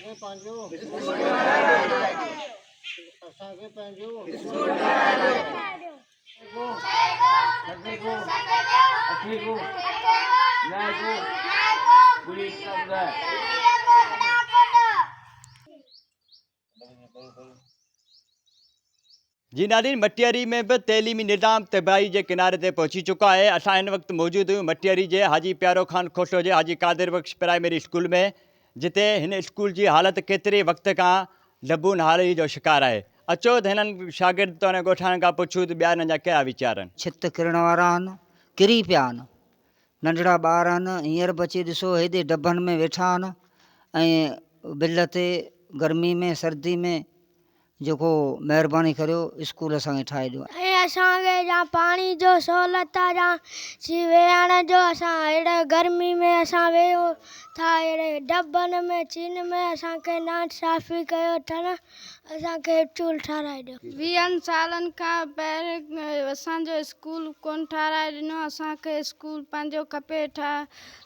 असांखे पंहिंजो असांखे पंहिंजो जी नाज़रीन, मटियारी में भी तैलीमी निज़ाम तबाही के किनारे ते पहुंची चुका है। असां इन वक्त मौजूद आहियूं मटियारी जे हाजी प्यारो खान खोसो जे हाजी कादिर बख्श प्राइमरी स्कूल में, जिते हिन स्कूल की हालत केतिरे वक्त का नबूनहाली जो शिकार है। अचो त हिननि शागिर्द तो ॻोठाणनि खां पुछूं त ॿिया हिननि जा कहिड़ा वीचार आहिनि। छित किरण वारा आहिनि, किरी पिया आहिनि, नंढड़ा ॿार आहिनि, हींअर बची ॾिसो हेॾे डबनि में वेठा आहिनि ऐं बिल ते गर्मी में सर्दी में जेको महिरबानी करियो स्कूल असांखे ठाहे ॾियो। ऐं असांखे जा पाणी जो सहूलियत आहे, जा वेहण जो, असां अहिड़े गर्मी में असां वेहो था अहिड़े डबनि में चिन में, असांखे नाइंसाफ़ी कयो अथनि, असांखे स्कूल ठाराए ॾियो। 20 सालनि खां पहिरियों असांजो स्कूल कोन ठाराए ॾिनो, असांखे स्कूल पंहिंजो खपे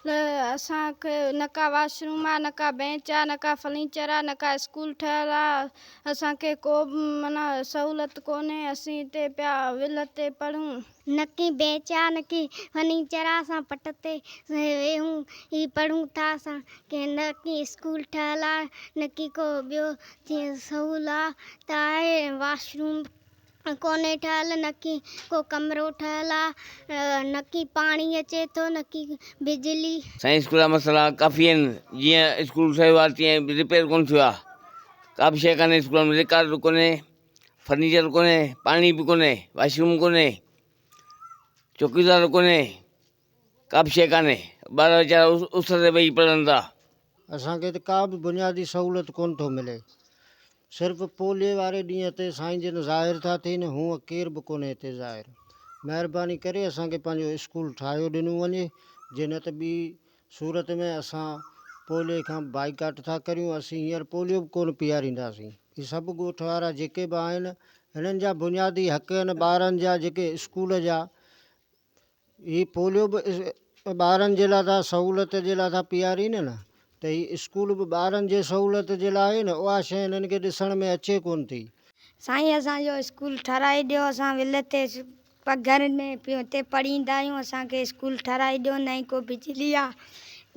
असांखे न का वॉशरूम आहे, न का बेंच आहे, न का फर्नीचर आहे, न का स्कूल ठहियलु आहे, असांखे को बि माना सहूलियत कोन्हे। असीं हिते पिया विल ते पढ़ूं, न की बेंच आहे, न की फर्नीचर आहे, असां पट ते वेहूं ही पढ़ूं था, असांखे न की स्कूल ठहियलु आहे, न की को ॿियो जीअं सहूलियत आहे, वॉशरूम कोन्हे ठहियलु, न की को कमिरो ठहियलु आहे, न की पाणी अचे थो, न की बिजली। साईं स्कूल जा मसइला काफ़ी आहिनि, जीअं स्कूल ठहियो आहे तीअं रिपेयर कोन्ह थियो आहे, का बि शइ कान्हे स्कूल में, रिकार्ड बि कोन्हे, फर्नीचर कोन्हे, पाणी बि कोन्हे, वॉशरूम कोन्हे, चौकीदार कोन्हे, का बि शइ कान्हे, ॿार वीचारा उस ते वेही पढ़नि था। असांखे त का बि बुनियादी सहूलियत कोन थो मिले। सिर्फ़ु पोलियो वारे ॾींहं ते साईं जिन ज़ाहिर था थियनि, हूअं केर बि कोन्हे हिते ज़ाहिर। महिरबानी करे असांखे पंहिंजो स्कूल ठाहियो ॾिनो वञे, जे न त ॿी सूरत में असां पोलियो खां बाइकाट था करियूं। असीं हींअर पोलियो बि कोन पीआरींदासीं। ही सभु ॻोठ वारा जेके बि आहिनि, हिननि जा बुनियादी हक़ आहिनि ॿारनि जा, जेके स्कूल जा, ही पोलियो बि ॿारनि जे लाइ था सहूलियत जे लाइ था पीआरीनि न, त ही स्कूल बि ॿारनि जे सहूलियत जे लाइ आहे न, उहा शइ हिननि खे ॾिसण में अचे कोन थी। साईं असांजो स्कूल ठाराए ॾियो, असां विल ते पघर में पियो हिते पढ़ींदा आहियूं, असांखे स्कूल ठाराए ॾियो। न ई को बिजली आहे,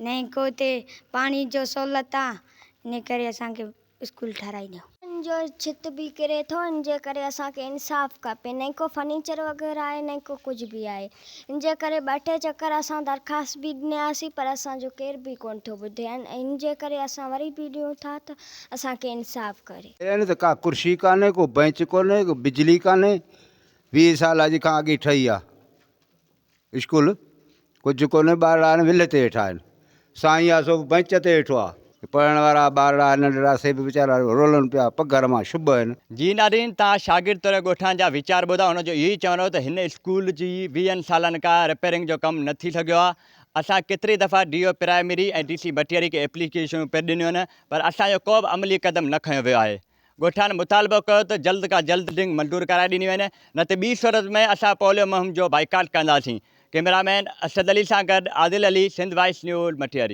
न ई को हिते पाणी जो सहूलियत आहे, इन करे असांखे स्कूल ठाराए ॾियो। जो छित बि किरे थो, इन जे करे असांखे इंसाफ़ खपे, न को फर्नीचर वग़ैरह आहे, न को कुझु बि आहे। इन जे करे 2-3 चकर असां दरख़्वास्त बि ॾिनासीं, पर असांजो केर बि कोन थो ॿुधे। इन जे करे असां वरी बि ॾियूं था त असांखे इंसाफ़ करे। त का कुर्सी कान्हे, को बेंच कोन्हे, को बिजली कान्हे। 20 साल अॼु खां अॻु ठही आहे स्कूल, कुझु कोन्हे, ॿार आहिनि विल ते वेठा आहिनि, साईं आहे सो बेंच ते वेठो आहे, पढ़ण वारा ॿार नंढड़ा से बि वीचारा रोलनि पिया, पघर मां शुभ आहिनि। जी नाज़रीन, तव्हां शागिर्द तौरु ॻोठाणनि जा वीचार ॿुधा, हुनजो इहो ई चवणो त हिन स्कूल जी 20 सालनि खां रिपेयरिंग जो कमु न थी सघियो आहे। असां केतिरी दफ़ा DO प्राइमरी ऐं DC मटियारी खे एप्लीकेशनूं पिण ॾिनियूं आहिनि, पर असांजो को बि अमली क़दम न खयो वियो आहे। ॻोठाणनि मुतालबो कयो त जल्द खां जल्द लिंक मंज़ूरु कराए ॾिनी वञे, न त ॿी सूरत में असां पोलियो मुहिम जो बाइकाट कंदासीं। कैमरामैन असद अली सां गॾु आदिल अली, सिंध वॉइस न्यूज़ मटियारी।